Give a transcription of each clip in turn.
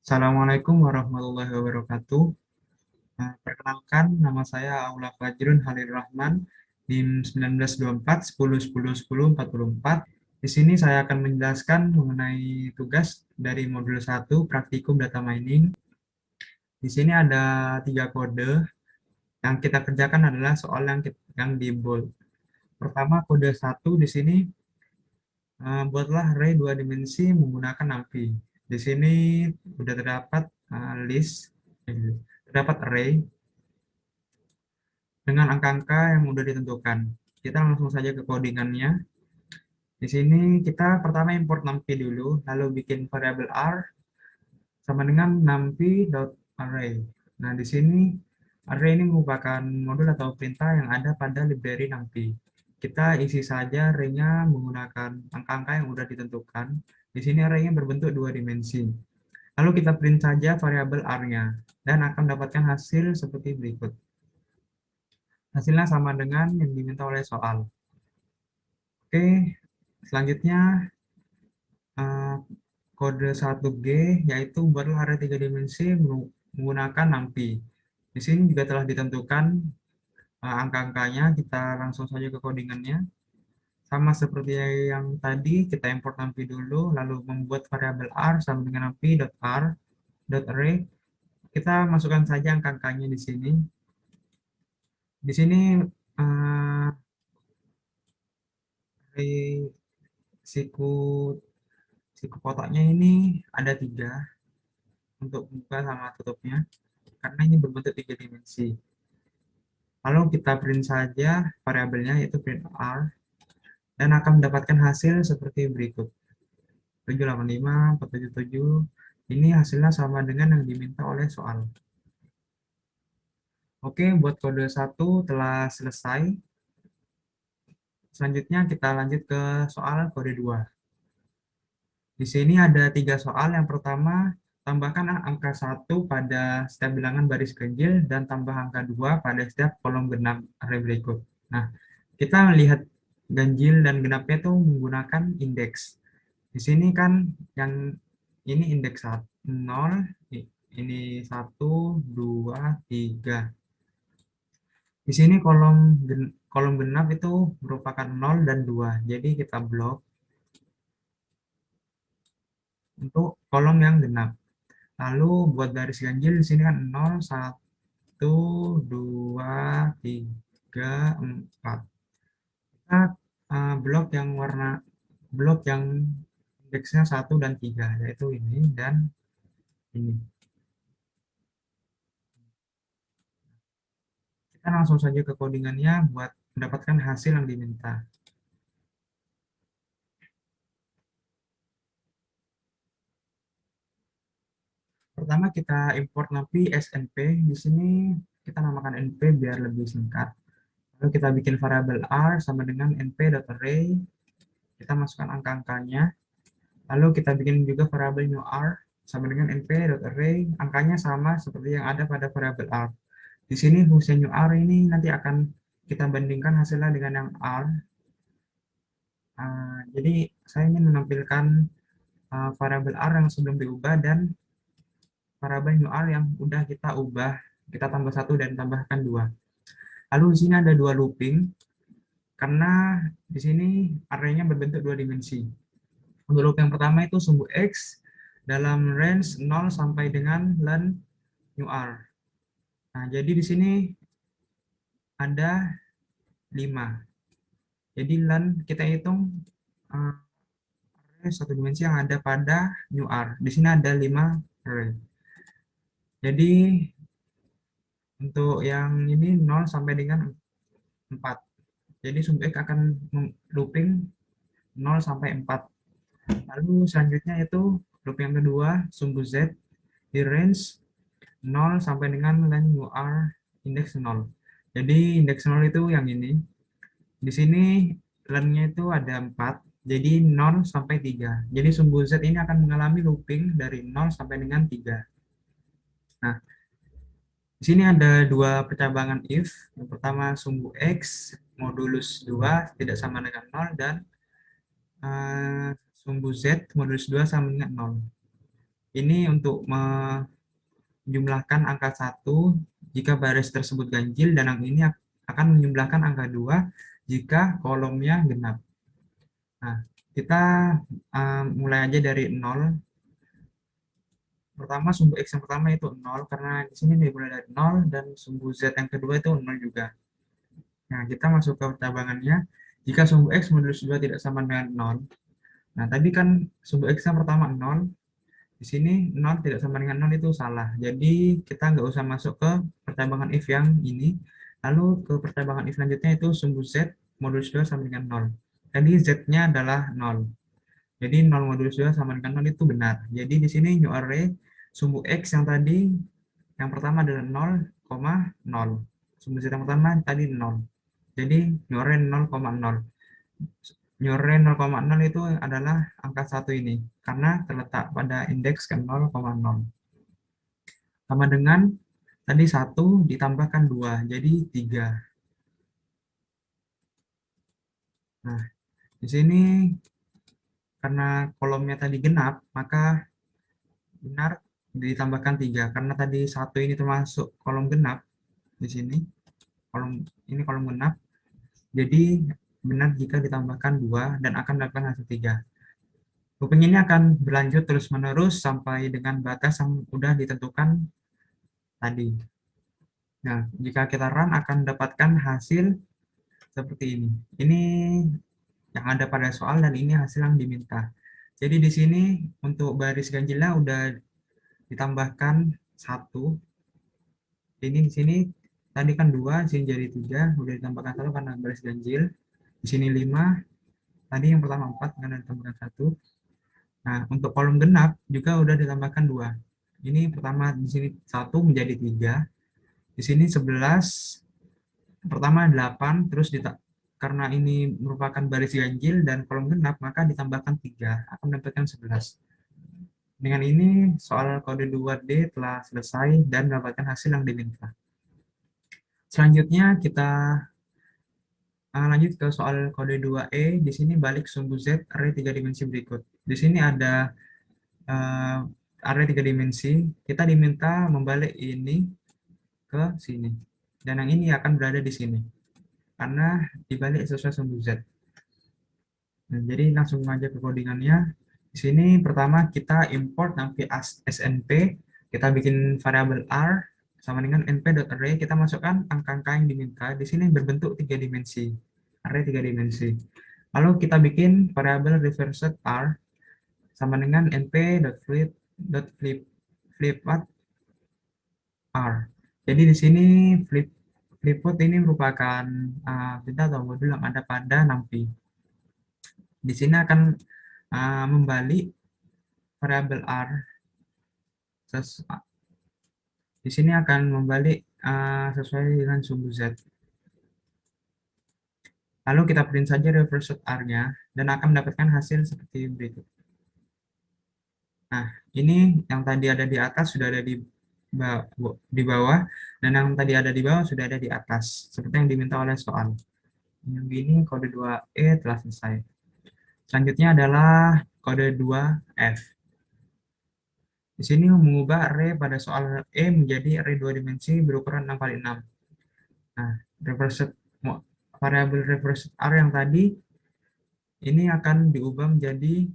Assalamualaikum warahmatullahi wabarakatuh. Perkenalkan, nama saya Aula Fajrun Halil Rahman, NIM 1924 10 10 10 44. Di sini saya akan menjelaskan mengenai tugas dari modul 1 Praktikum Data Mining. Di sini ada 3 kode. Yang kita kerjakan adalah soal yang di bold. Pertama, kode 1 di sini, buatlah array 2 dimensi menggunakan NumPy. Di sini sudah terdapat terdapat array dengan angka-angka yang sudah ditentukan. Kita langsung saja ke codingannya. Di sini kita pertama import numpy dulu, lalu bikin variabel r sama dengan numpy.array. Nah, di sini array ini merupakan modul atau perintah yang ada pada library numpy. Kita isi saja array-nya menggunakan angka-angka yang sudah ditentukan. Di sini array-nya berbentuk 2 dimensi. Lalu kita print saja variabel r-nya dan akan mendapatkan hasil seperti berikut. Hasilnya sama dengan yang diminta oleh soal. Oke, selanjutnya eh, kode 1G yaitu buatlah array 3 dimensi menggunakan NumPy. Di sini juga telah ditentukan angka-angkanya, kita langsung saja ke codingannya. Sama seperti yang tadi, kita import NumPy dulu, lalu membuat variabel r sama dengan numpy.r.array. Kita masukkan saja angka-angkanya di sini. Di sini array siku kotaknya ini ada 3 untuk buka sama tutupnya, karena ini berbentuk 3 dimensi. Lalu kita print saja variabelnya, yaitu print r, dan akan mendapatkan hasil seperti berikut. 785, 477, ini hasilnya sama dengan yang diminta oleh soal. Oke, buat kode 1 telah selesai. Selanjutnya kita lanjut ke soal kode 2. Di sini ada 3 soal. Yang pertama, tambahkan angka 1 pada setiap bilangan baris ganjil dan tambah angka 2 pada setiap kolom genap array berikut. Nah, kita melihat ganjil dan genapnya itu menggunakan indeks. Di sini kan yang ini indeks 0, ini 1, 2, 3. Di sini kolom genap itu merupakan 0 dan 2. Jadi kita blok untuk kolom yang genap. Lalu buat garis ganjil di sini kan 0, 1, 2, 3, 4. Kita blok yang indeksnya 1 dan 3, yaitu ini dan ini. Kita langsung saja ke codingannya buat mendapatkan hasil yang diminta. Pertama kita import numpy snp. Di sini kita namakan np biar lebih singkat. Lalu kita bikin variabel r sama dengan np.array. Kita masukkan angka-angkanya. Lalu kita bikin juga variabel new r sama dengan np.array. Angkanya sama seperti yang ada pada variabel r. Di sini fungsi new r ini nanti akan kita bandingkan hasilnya dengan yang r. Jadi saya ingin menampilkan variabel r yang sebelum diubah dan variabel new r yang udah kita ubah, kita tambah 1 dan tambahkan 2. Lalu di sini ada 2 looping, karena di sini array-nya berbentuk 2 dimensi. Untuk loop yang pertama itu sumbu x dalam range 0 sampai dengan len new r. Nah, jadi di sini ada 5. Jadi len kita hitung array 1 dimensi yang ada pada new r. Di sini ada 5 array. Jadi untuk yang ini 0 sampai dengan 4. Jadi sumbu X akan looping 0 sampai 4. Lalu selanjutnya itu loop yang kedua, sumbu Z di range 0 sampai dengan len UR indeks 0. Jadi indeks 0 itu yang ini. Di sini len-nya itu ada 4, jadi 0 sampai 3. Jadi sumbu Z ini akan mengalami looping dari 0 sampai dengan 3. Nah, di sini ada 2 percabangan if. Yang pertama sumbu X modulus 2 tidak sama dengan 0 dan sumbu Z modulus 2 sama dengan 0. Ini untuk menjumlahkan angka 1 jika baris tersebut ganjil, dan yang ini akan menjumlahkan angka 2 jika kolomnya genap. Nah, kita mulai aja dari 0. Pertama, sumbu X yang pertama itu 0, karena di sini dimulai dari 0, dan sumbu Z yang kedua itu 0 juga. Nah, kita masuk ke percabangannya. Jika sumbu X modulus 2 tidak sama dengan 0. Nah, tadi kan sumbu X yang pertama 0. Di sini 0 tidak sama dengan 0 itu salah. Jadi, kita nggak usah masuk ke percabangan if yang ini. Lalu ke percabangan if selanjutnya itu sumbu Z modulus 2 sama dengan 0. Tadi Z-nya adalah 0. Jadi 0 modulus 2 sama dengan 0 itu benar. Jadi di sini new array sumbu X yang tadi yang pertama adalah 0,0. Sumbu Z yang pertama tadi 0. Jadi new array 0,0. New array 0,0 itu adalah angka 1 ini karena terletak pada indeks ke 0,0. Sama dengan tadi 1 ditambahkan 2 jadi 3. Nah, di sini karena kolomnya tadi genap, maka benar ditambahkan 3 karena tadi 1 ini termasuk kolom genap. Di sini kolom genap, jadi benar jika ditambahkan 2 dan akan mendapatkan hasil 3. Looping ini akan berlanjut terus menerus sampai dengan batas yang sudah ditentukan tadi. Nah, jika kita run akan mendapatkan hasil seperti ini. Ini yang ada pada soal dan ini hasil yang diminta. Jadi di sini untuk baris ganjilnya udah ditambahkan 1. Ini di sini tadi kan 2, sini jadi 3, udah ditambahkan 1 karena baris ganjil. Di sini 5, tadi yang pertama 4 karena ditambahkan 1. Nah, untuk kolom genap juga udah ditambahkan 2. Ini pertama di sini 1 menjadi 3. Di sini 11, pertama 8, terus karena ini merupakan baris ganjil dan kolom genap, maka ditambahkan 3, akan mendapatkan 11. Dengan ini, soal kode 2D telah selesai dan mendapatkan hasil yang diminta. Selanjutnya kita lanjut ke soal kode 2E. Di sini balik sumbu Z array 3 dimensi berikut. Di sini ada array 3 dimensi. Kita diminta membalik ini ke sini. Dan yang ini akan berada di sini. Karena dibalik sesuai sumbu Z. Nah, jadi langsung aja ke codingannya. Di sini pertama kita import nanti snp, kita bikin variabel r sama dengan np.array, kita masukkan angka-angka yang diminta. Di sini berbentuk 3 dimensi, array 3 dimensi. Lalu kita bikin variabel reversed r sama dengan np.flip r. Jadi di sini flipput ini merupakan perintah atau modul yang ada pada NumPy. Di sini akan membalik variabel r. Di sini akan membalik sesuai dengan sumbu Z. Lalu kita print saja reverse r-nya dan akan mendapatkan hasil seperti berikut. Nah, ini yang tadi ada di atas sudah ada di bawah, dan yang tadi ada di bawah sudah ada di atas, seperti yang diminta oleh soal. Yang ini kode 2E telah selesai. Selanjutnya adalah kode 2F. Di sini mengubah array pada soal E menjadi array 2 dimensi berukuran 6 kali 6. Nah, variabel reverse R yang tadi ini akan diubah menjadi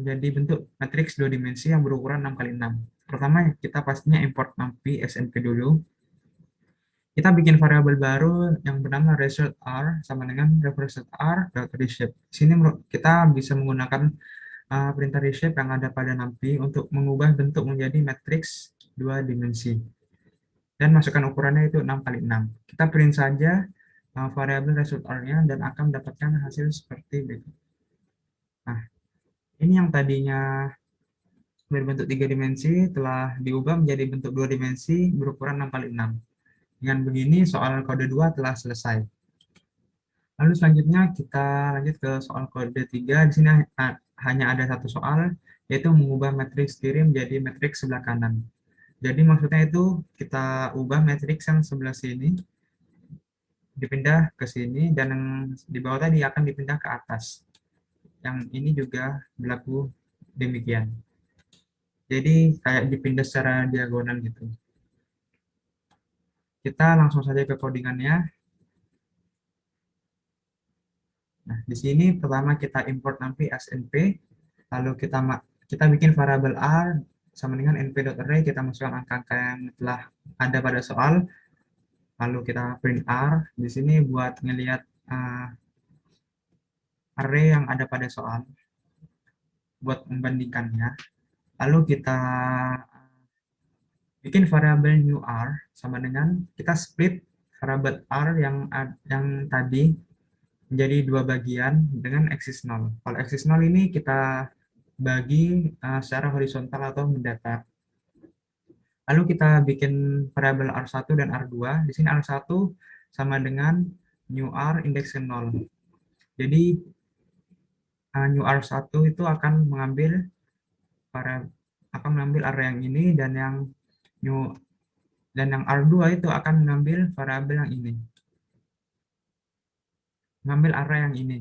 jadi bentuk matriks 2 dimensi yang berukuran 6 kali 6. Pertama, kita pastinya import numpy snp dulu. Kita bikin variabel baru yang bernama result R sama dengan reverse R reshape. Di sini kita bisa menggunakan perintah reshape yang ada pada numpy untuk mengubah bentuk menjadi matriks 2 dimensi. Dan masukkan ukurannya itu 6 kali 6. Kita print saja variabel result R-nya dan akan mendapatkan hasil seperti berikut. Nah, ini yang tadinya berbentuk 3 dimensi telah diubah menjadi bentuk 2 dimensi berukuran 6 kali 6. Dengan begini soal kode 2 telah selesai. Lalu selanjutnya kita lanjut ke soal kode 3. Di sini hanya ada satu soal, yaitu mengubah matriks kiri menjadi matriks sebelah kanan. Jadi maksudnya itu kita ubah matriks yang sebelah sini dipindah ke sini, dan yang di bawah tadi akan dipindah ke atas. Yang ini juga berlaku demikian. Jadi kayak dipindah secara diagonal gitu. Kita langsung saja ke codingannya. Nah, di sini pertama kita import nanti as np, lalu kita bikin variabel r sama dengan np.array, kita masukkan angka-angka yang telah ada pada soal, lalu kita print r di sini buat ngelihat array yang ada pada soal, buat membandingkannya. Lalu kita bikin variabel new r sama dengan kita split variabel r yang tadi menjadi dua bagian dengan axis 0. Kalau axis 0 ini kita bagi secara horizontal atau mendatar. Lalu kita bikin variabel R1 dan R2. Di sini R1 sama dengan new R indeks 0. Jadi new R1 itu akan mengambil area yang ini, dan yang R2 itu akan mengambil variabel yang ini. Mengambil area yang ini.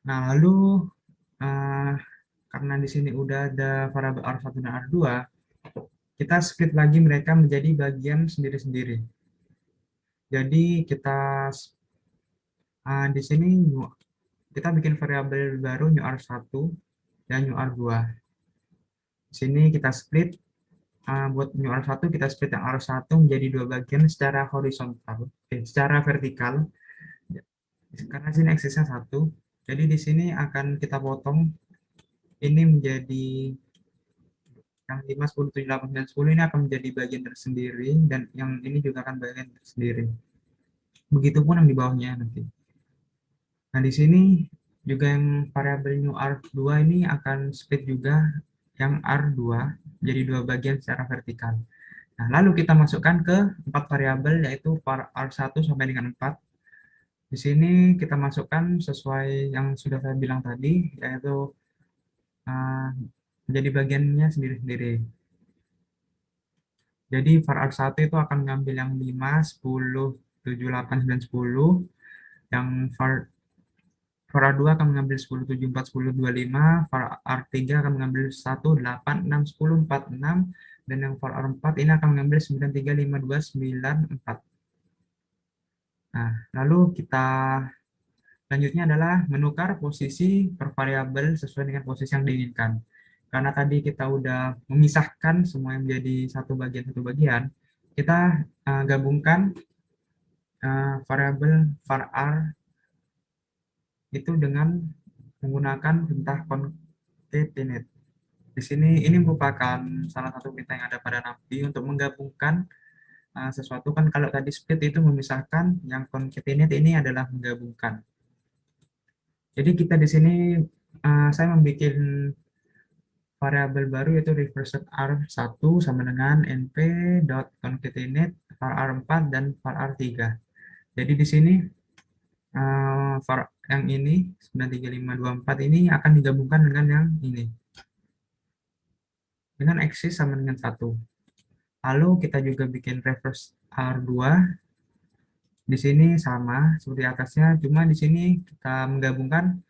Nah, lalu karena di sini udah ada variabel R1 dan R2, kita split lagi mereka menjadi bagian sendiri-sendiri. Jadi di sini kita bikin variabel baru new R1 dan new R2. Di sini kita split, buat new R1 kita split yang R1 menjadi dua bagian secara horizontal, secara vertikal. Karena sini aksesnya 1, jadi di sini akan kita potong ini menjadi yang 5, 10, 7, 8, 9, 10 ini akan menjadi bagian tersendiri, dan yang ini juga akan bagian tersendiri. Begitupun yang di bawahnya nanti. Nah, di sini juga yang variabel new R2 ini akan split juga yang R2 jadi dua bagian secara vertikal. Nah, lalu kita masukkan ke 4 variabel, yaitu R1 sampai dengan 4. Di sini kita masukkan sesuai yang sudah saya bilang tadi, yaitu menjadi bagiannya sendiri-sendiri. Jadi var R1 itu akan mengambil yang 5, 10, 7, 8, 9, 10. Yang var R2 akan mengambil 10, 7, 4, 10, 25. Var R3 akan mengambil 1, 8, 6, 10, 4, 6. Dan yang var R4 ini akan mengambil 9, 3, 5, 2, 9, 4. Nah, lalu kita selanjutnya adalah menukar posisi per variabel sesuai dengan posisi yang diinginkan. Karena tadi kita udah memisahkan semua yang menjadi satu bagian, kita gabungkan variabel var r itu dengan menggunakan perintah concatenate. Di sini ini merupakan salah satu perintah yang ada pada NumPy untuk menggabungkan sesuatu. Kan kalau tadi split itu memisahkan, yang concatenate ini adalah menggabungkan. Jadi kita di sini saya membuat variabel baru, yaitu reverse R1 sama dengan np.concatenate var R4 dan var R3. Jadi di sini var yang ini 93524 ini akan digabungkan dengan yang ini dengan axis sama dengan 1. Lalu kita juga bikin reverse R2. Di sini sama seperti atasnya, cuma di sini kita menggabungkan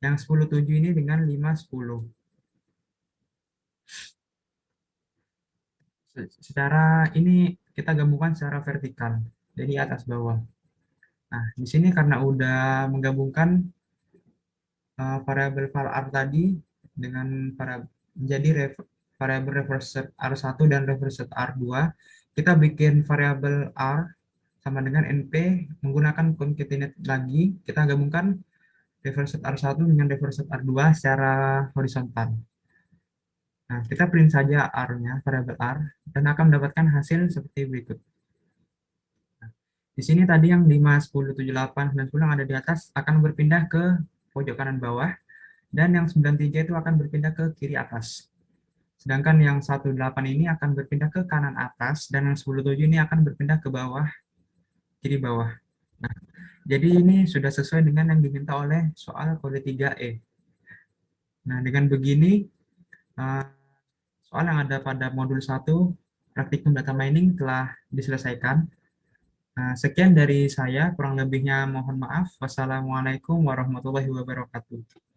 yang 10,7 ini dengan 5,10. Secara ini kita gabungkan secara vertikal, jadi atas bawah. Nah, di sini karena udah menggabungkan variabel var R tadi dengan menjadi variabel reverse R1 dan reverse R2, kita bikin variabel R sama dengan np menggunakan concatenate lagi, kita gabungkan reverse R1 dengan reverse R2 secara horizontal. Nah, kita print saja R-nya, variabel R, dan akan mendapatkan hasil seperti berikut. Nah, di sini tadi yang 5, 10, 7, 8, 9, 10 yang ada di atas akan berpindah ke pojok kanan bawah, dan yang 93 itu akan berpindah ke kiri atas. Sedangkan yang 18 ini akan berpindah ke kanan atas, dan yang 17 ini akan berpindah ke bawah, kiri bawah. Nah, jadi ini sudah sesuai dengan yang diminta oleh soal kode 3E. Nah, dengan begini, soal yang ada pada modul 1, praktikum data mining telah diselesaikan. Sekian dari saya, kurang lebihnya mohon maaf. Wassalamualaikum warahmatullahi wabarakatuh.